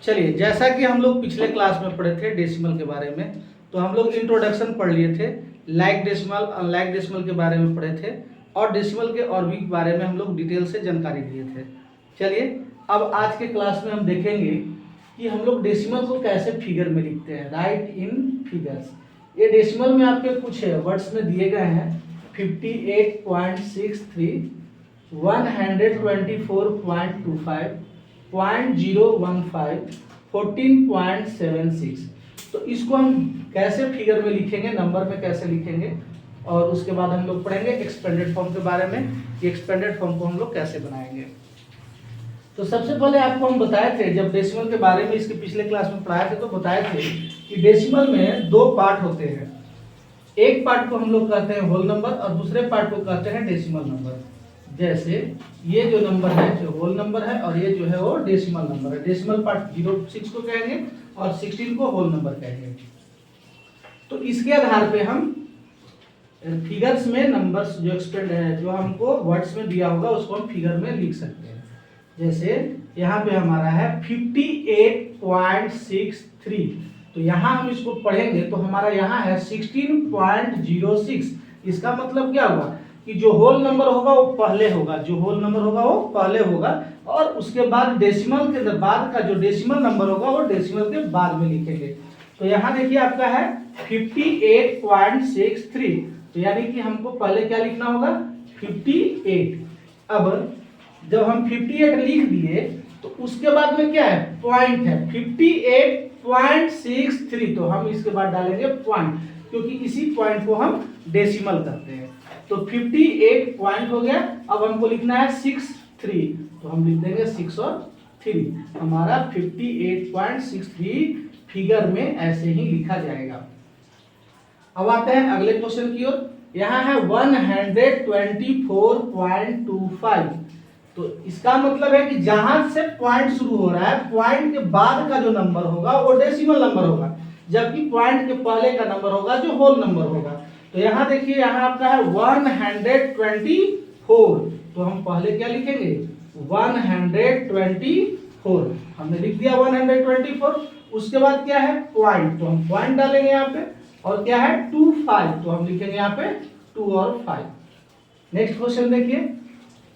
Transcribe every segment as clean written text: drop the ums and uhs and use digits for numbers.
चलिए, जैसा कि हम लोग पिछले क्लास में पढ़े थे डेसिमल के बारे में, तो हम लोग इंट्रोडक्शन पढ़ लिए थे, लाइक डेसिमल अनलाइक डेसिमल के बारे में पढ़े थे और डेसिमल के और भी बारे में हम लोग डिटेल से जानकारी दिए थे। चलिए, अब आज के क्लास में हम देखेंगे कि हम लोग डेसिमल को कैसे फिगर में लिखते हैं, राइट इन फिगर्स। ये डेसिमल में आपके कुछ वर्ड्स में दिए गए हैं 58.63, 124.25, 0.015, 14.76। तो इसको हम कैसे फिगर में लिखेंगे, नंबर में कैसे लिखेंगे, और उसके बाद हम लोग पढ़ेंगे एक्सपेंडेड फॉर्म के बारे में कि एक्सपेंडेड फॉर्म को हम लोग कैसे बनाएंगे। तो सबसे पहले आपको हम बताए थे, जब डेसिमल के बारे में इसके पिछले क्लास में पढ़ाए थे तो बताए थे कि डेसिमल में दो पार्ट होते हैं। एक पार्ट को हम लोग कहते हैं होल नंबर और दूसरे पार्ट को कहते हैं डेसिमल नंबर। जैसे ये जो नंबर है जो होल नंबर है और ये जो है वो डेसिमल नंबर है। डेसिमल पार्ट 06 को कहेंगे और 16 को होल नंबर कहेंगे। तो इसके आधार पे हम फिगर्स में नंबर्स जो एक्सपेंड है, जो हमको वर्ड्स में दिया होगा उसको हम फिगर में लिख सकते हैं। जैसे यहाँ पे हमारा है 58.63, तो यहाँ हम इसको पढ़ेंगे तो हमारा यहाँ है 16.06। इसका मतलब क्या हुआ कि जो होल नंबर होगा वो पहले होगा, जो होल नंबर होगा वो पहले होगा, और उसके बाद डेसिमल के बाद का जो डेसिमल नंबर होगा वो डेसिमल के बाद में लिखेंगे। तो यहाँ देखिए आपका है 58.63, तो यानी कि हमको पहले क्या लिखना होगा 58। अब जब हम 58 लिख दिए तो उसके बाद में क्या है, पॉइंट है 58.63, तो हम इसके बाद डालेंगे पॉइंट, क्योंकि इसी पॉइंट को हम डेसिमल करते हैं। तो 58 पॉइंट हो गया। अब हमको लिखना है 63, तो हम लिख देंगे 6 और 3। हमारा 58.63 फिगर में ऐसे ही लिखा जाएगा। अब आते हैं अगले क्वेश्चन की ओर। यहाँ है 124.25, तो इसका मतलब है कि जहां से पॉइंट शुरू हो रहा है, पॉइंट के बाद का जो नंबर होगा वो डेसिमल नंबर होगा, जबकि पॉइंट के पहले का नंबर होगा जो होल नंबर होगा। तो यहाँ देखिए, यहाँ आपका है 124, तो हम पहले क्या लिखेंगे 124, हमने लिख दिया 124। उसके बाद क्या है पॉइंट, तो हम पॉइंट डालेंगे यहाँ पे, और क्या है 25, तो हम लिखेंगे यहाँ पे 2 और 5। नेक्स्ट क्वेश्चन देखिए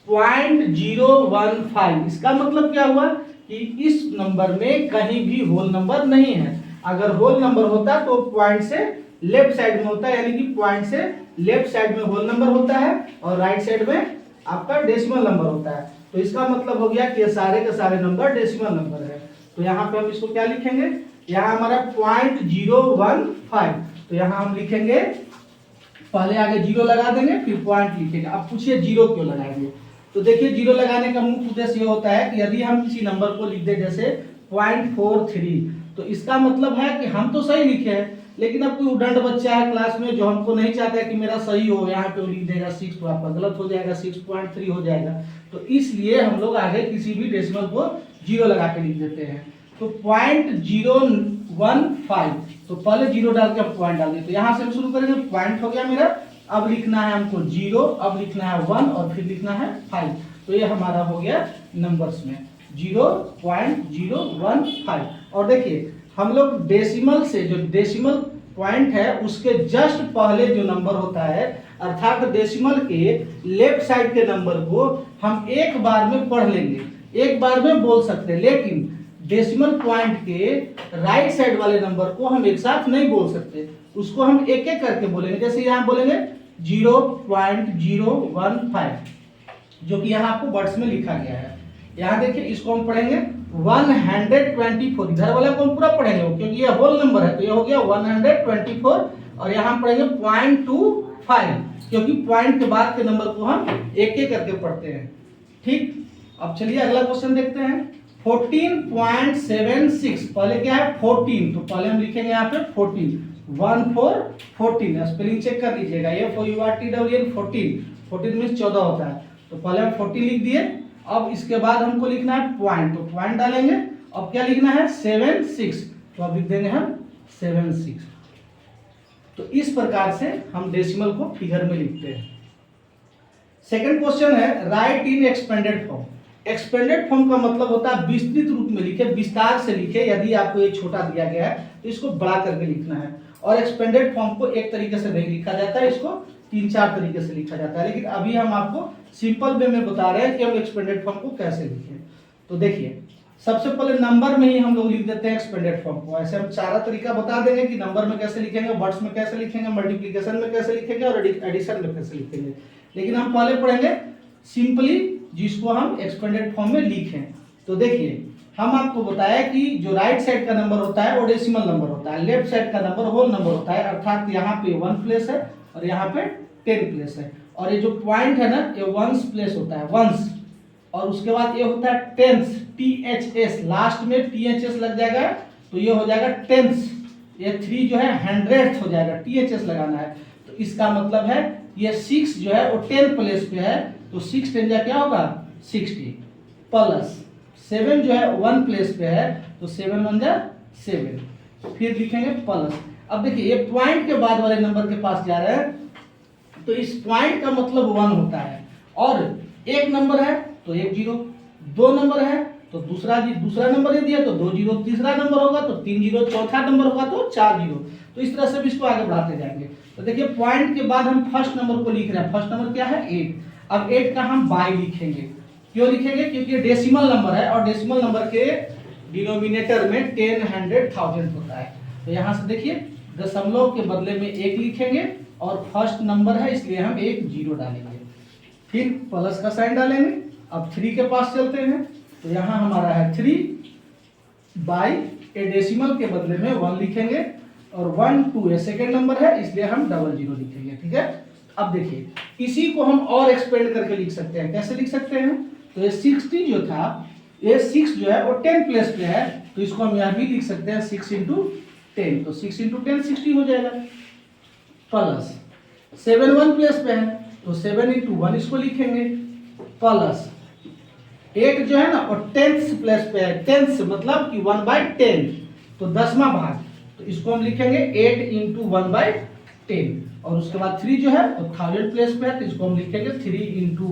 0.015, इसका मतलब क्या हुआ कि इस नंबर में कहीं भी होल नंबर नहीं है। अगर होल नंबर होता तो पॉइंट से लेफ्ट साइड में होता है, यानी कि पॉइंट से लेफ्ट साइड में होल नंबर होता है और राइट साइड में आपका डेसिमल नंबर होता है। तो इसका मतलब हो गया कि ये सारे के सारे नंबर डेसिमल नंबर है। तो यहाँ पे हम इसको क्या लिखेंगे, यहाँ हमारा 0.015, तो यहाँ हम लिखेंगे, पहले आगे जीरो लगा देंगे फिर पॉइंट लिखेंगे। अब पूछिए जीरो क्यों लगाएंगे, तो देखिए जीरो लगाने का मुख्य उद्देश्य ये होता है कि यदि हम किसी नंबर को लिख दे जैसे 0.43, तो इसका मतलब है कि हम तो सही लिखे हैं, लेकिन अब कोई उद्दंड बच्चा है क्लास में जो हमको नहीं चाहता है कि मेरा सही हो, यहाँ पे लिख देगा 6, तो आपका गलत हो जाएगा, 6.3 हो जाएगा। तो इसलिए हम लोग आगे किसी भी डेसिमल को जीरो लगा के लिख देते हैं। तो 0.015, तो पहले जीरो डाल के हम पॉइंट डाल देते, तो यहाँ से हम शुरू करेंगे, पॉइंट हो गया मेरा। अब लिखना है हमको 0, अब लिखना है 1 और फिर लिखना है 5, तो ये हमारा हो गया नंबर्स में 0.015। और देखिए हम लोग डेसिमल से, जो डेसिमल पॉइंट है उसके जस्ट पहले जो नंबर होता है, अर्थात डेसिमल के लेफ्ट साइड के नंबर को हम एक बार में पढ़ लेंगे, एक बार में बोल सकते हैं, लेकिन डेसिमल पॉइंट के राइट साइड वाले नंबर को हम एक साथ नहीं बोल सकते, उसको हम एक एक करके बोलेंगे। जैसे यहाँ बोलेंगे 0.015, जो कि यहाँ आपको वर्ड्स में लिखा गया है। यहाँ देखिए इसको हम पढ़ेंगे 124, इधर वाला को हम पूरा पढ़ेंगे क्योंकि ये होल नंबर है, तो ये हो गया 124, और यहाँ हम पढ़ेंगे 0.25, क्योंकि पॉइंट के बाद के नंबर को हम एक एक करके पढ़ते हैं। ठीक, अब चलिए अगला क्वेश्चन देखते हैं 14.76, पहले क्या है 14, तो पहले हम लिखेंगे यहाँ पे 14, 14, स्पेलिंग चेक कर लीजिएगा, ये FORTWN 14 मीन्स 14 होता है। तो पहले हम 14 लिख दिए। अब इसके बाद हमको लिखना है पॉइंट, तो पॉइंट डालेंगे। अब क्या लिखना है 76, तो अब लिख देंगे हम 76। तो इस प्रकार से हम डेसिमल को फिगर में लिखते हैं। सेकंड क्वेश्चन है राइट इन एक्सपेंडेड फॉर्म। एक्सपेंडेड फॉर्म का मतलब होता है विस्तृत रूप में लिखे, विस्तार से लिखे। यदि आपको ये छोटा दिया गया है तो इसको बड़ा करके लिखना है। और एक्सपेंडेड फॉर्म को एक तरीके से नहीं लिखा जाता है, इसको 3-4 तरीके से लिखा जाता है। लेकिन अभी हम आपको सिंपल वे में बता रहे हैं कि हम एक्सपेंडेड फॉर्म को कैसे लिखें। तो देखिए, सबसे पहले नंबर में ही हम लोग लिख देते हैं एक्सपेंडेड फॉर्म को। ऐसे हम सारा तरीका बता देंगे कि नंबर में कैसे लिखेंगे, वर्ड्स में कैसे लिखेंगे, मल्टीप्लिकेशन में कैसे लिखेंगे और एडिशन में कैसे लिखेंगे। लेकिन हम पहले पढ़ेंगे सिंपली, जिसको हम एक्सपेंडेड फॉर्म में लिखें। तो देखिए, हम आपको बताया कि जो राइट साइड का नंबर होता है वो डेसिमल नंबर होता है, लेफ्ट साइड का नंबर होल नंबर होता है। अर्थात यहाँ पे 1 प्लेस है और यहाँ पे 10 प्लेस है। और ये जो पॉइंट है ना, ये वंस प्लेस होता है, वंस। और उसके बाद ये होता है टेंस, THS, लास्ट में THS लग जाएगा तो ये हो जाएगा टेंस। ये 3 जो है 100th हो जाएगा, THS लगाना है। तो इसका मतलब है ये 6 जो है वो 10 प्लेस पे है, तो 6 10 क्या होगा 60, प्लस 7 जो है 1 प्लेस पे है, तो 7 1 7, फिर लिखेंगे प्लस। अब देखिए, ये पॉइंट के बाद वाले नंबर के पास जा रहे हैं, तो इस पॉइंट का मतलब 1 होता है। और एक नंबर है तो 1 0, 2 नंबर है तो दूसरा नंबर यदि है तो 2 0, तीसरा नंबर होगा तो 3 0, चौथा नंबर होगा तो 4 0। तो इस तरह से भी इसको आगे बढ़ाते जाएंगे। तो देखिए, पॉइंट के बाद हम फर्स्ट नंबर को लिख रहे हैं। फर्स्ट नंबर क्या है 8। अब 8 का हम बाई लिखेंगे। क्यों लिखेंगे? क्योंकि डेसिमल नंबर है और डेसिमल नंबर के डिनोमिनेटर में 10 100 1000 होता है। तो यहाँ से देखिए, दशमलव के बदले में 1 लिखेंगे और फर्स्ट नंबर है इसलिए हम 1 0 डालेंगे, फिर प्लस का साइन डालेंगे। अब 3 के पास चलते हैं, तो यहाँ हमारा है 3 बाई ए डेसिमल के बदले में 1 लिखेंगे और 1 2 ये सेकेंड नंबर है इसलिए हम 00 लिखेंगे। ठीक है। अब देखिए, इसी को हम और एक्सपेंड करके लिख सकते हैं। कैसे लिख सकते हैं? तो ये 60 जो था, ये 6 जो है वो 10 प्लेस पे है, तो इसको हम यहाँ भी लिख सकते हैं 6 × 10, तो 6 × 10 60 हो जाएगा। प्लस 7 1 प्लेस पे है तो 7 × 1 इसको लिखेंगे, प्लस 8 जो है ना वो 10th प्लेस पे है। 10th मतलब कि 1/10, तो 10वां भाग, तो इसको हम लिखेंगे 8 × 1/10। और उसके बाद 3 जो है वो 1000 प्लेस पे है, तो इसको हम लिखेंगे 3 ×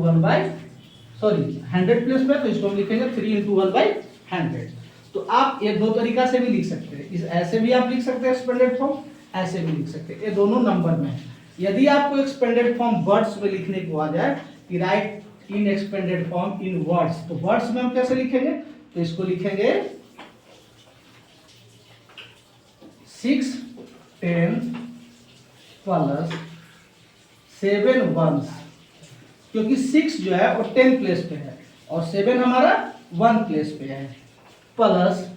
100 प्लेस पे है, तो इसको हम लिखेंगे 3 × 1/100। तो आप ये दो तरीका से भी लिख सकते हैं। इस ऐसे भी आप लिख सकते हैं एक्सपेंडेड फॉर्म, ऐसे भी लिख सकते हैं। ये दोनों नंबर में है। यदि आपको एक्सपेंडेड फॉर्म वर्ड्स में लिखने को आ जाए कि right in expanded form in words, तो वर्ड्स में हम कैसे लिखेंगे? तो इसको लिखेंगे 6 10 प्लस 7 1s, क्योंकि 6 जो है वो 10 प्लेस पे है और 7 हमारा 1 प्लेस पे है, प्लस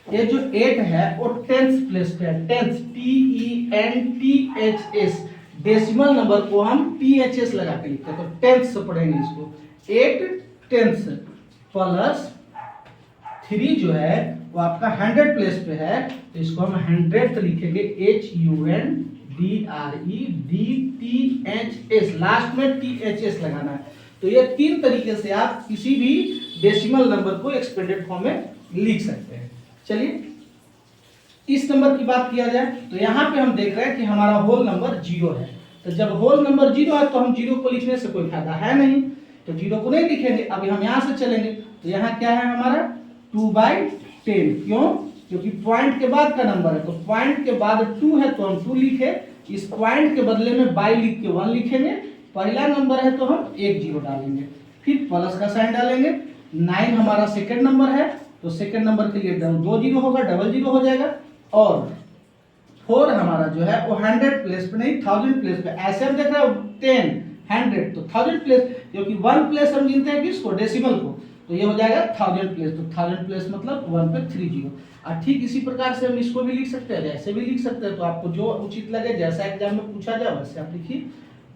ये जो 8 है वो 10th प्लेस पे है। 10th TENTHS, डेसिमल नंबर को हम THS लगा के लिखते हैं, तो 10th से पढ़ेंगे इसको, 8 10th प्लस 3 जो है वो आपका 100 प्लेस पे है, तो इसको हम 100th लिखेंगे, HUNDREDTHS, लास्ट में THS लगाना है। तो ये 3 तरीके से आप किसी भी डेसिमल नंबर को एक्सपेंडेड फॉर्म में लिख सकते हैं। चलिए, इस नंबर की बात किया जाए तो यहाँ पे हम देख रहे हैं कि हमारा होल नंबर 0 है। तो जब होल नंबर 0 है तो हम 0 को लिखने से कोई फायदा है नहीं, तो 0 को नहीं लिखेंगे। अभी हम यहाँ से चलेंगे, तो यहाँ क्या है हमारा 2/10। क्यों? क्योंकि पॉइंट के बाद का नंबर है, तो पॉइंट के बाद 2 है तो हम 2 लिखे, इस पॉइंट के बदले में बाई लिख के 1 लिखेंगे। पहला नंबर है तो हम 1 0 डालेंगे, फिर प्लस का साइन डालेंगे। 9 हमारा सेकेंड नंबर है, तो सेकेंड नंबर के लिए 2 0 होगा, 00 हो जाएगा। और 4 हमारा जो है वो 100 प्लेस पे नहीं 1000 प्लेस पे। ऐसे हम देख रहे हैं 10 100 तो 1000 प्लेस, क्योंकि 1 प्लेस हम गिनते हैं किसको? डेसिमल को, तो ये हो जाएगा 1000 प्लेस, तो 1000 प्लेस मतलब 1 पे 3 0। और ठीक इसी प्रकार से हम इसको भी लिख सकते हैं, ऐसे भी लिख सकते हैं। तो आपको जो उचित लगे, जैसा एग्जाम में पूछा जाए वैसे आप लिखिए।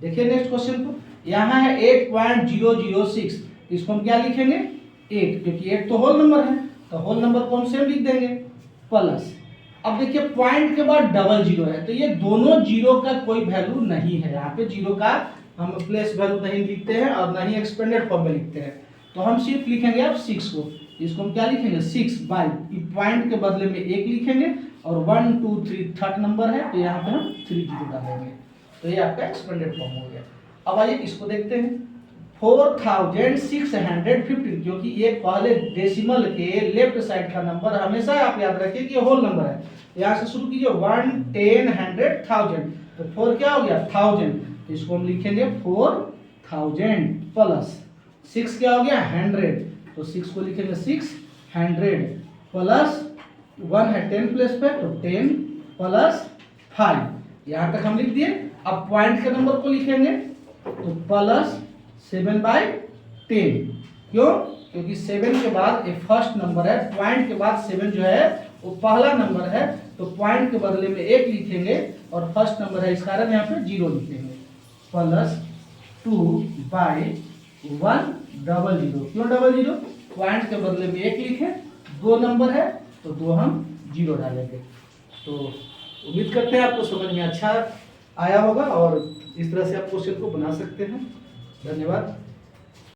देखिए नेक्स्ट क्वेश्चन को, यहाँ है 8.006, इसको हम क्या लिखेंगे 8, क्योंकि 8 तो होल नंबर है, तो होल नंबर को हम सेम लिख देंगे, प्लस। अब देखिए पॉइंट के बाद 00 है, तो ये दोनों 0 का कोई वैल्यू नहीं है। यहाँ पे 0 का हम प्लेस वैल्यू नहीं लिखते हैं और ना ही एक्सपेंडेड फॉर्म में लिखते हैं, तो हम सिर्फ लिखेंगे अब 6 को। इसको हम क्या लिखेंगे 6 बाई पॉइंट के बदले में 1 लिखेंगे और 1 2 3 थर्ड नंबर है, तो यहाँ पे हम 3 0 डालेंगे। तो ये आपका एक्सपेंडेड फॉर्म हो गया। अब आइए इसको देखते हैं। 4615, क्योंकि ये पहले डेसिमल के लेफ्ट साइड का नंबर हमेशा आप याद रखिए कि होल नंबर है। यहाँ से शुरू कीजिए 1, 10, 100, 1000, तो 4 क्या हो गया 1000, तो इसको हम लिखेंगे 4000 प्लस 6 क्या हो गया 100, तो 6 को लिखेंगे 600 प्लस 1 है 10 प्लस 5, तो 10 प्लस 5, यहाँ तक हम लिख दिए। अब पॉइंट के नंबर को लिखेंगे तो प्लस 7/10, क्यों? क्योंकि 7 के बाद एक फर्स्ट नंबर है, पॉइंट के बाद 7 जो है वो पहला नंबर है, तो पॉइंट के बदले में 1 लिखेंगे और फर्स्ट नंबर है इस कारण यहाँ पे 0 लिखेंगे, प्लस 2/100, क्यों 00? पॉइंट के बदले में 1 लिखे, 2 नंबर है तो 2 हम 0 डालेंगे। तो उम्मीद करते हैं आपको समझ में अच्छा आया होगा और इस तरह से आप क्वेश्चन को बना सकते हैं। धन्यवाद।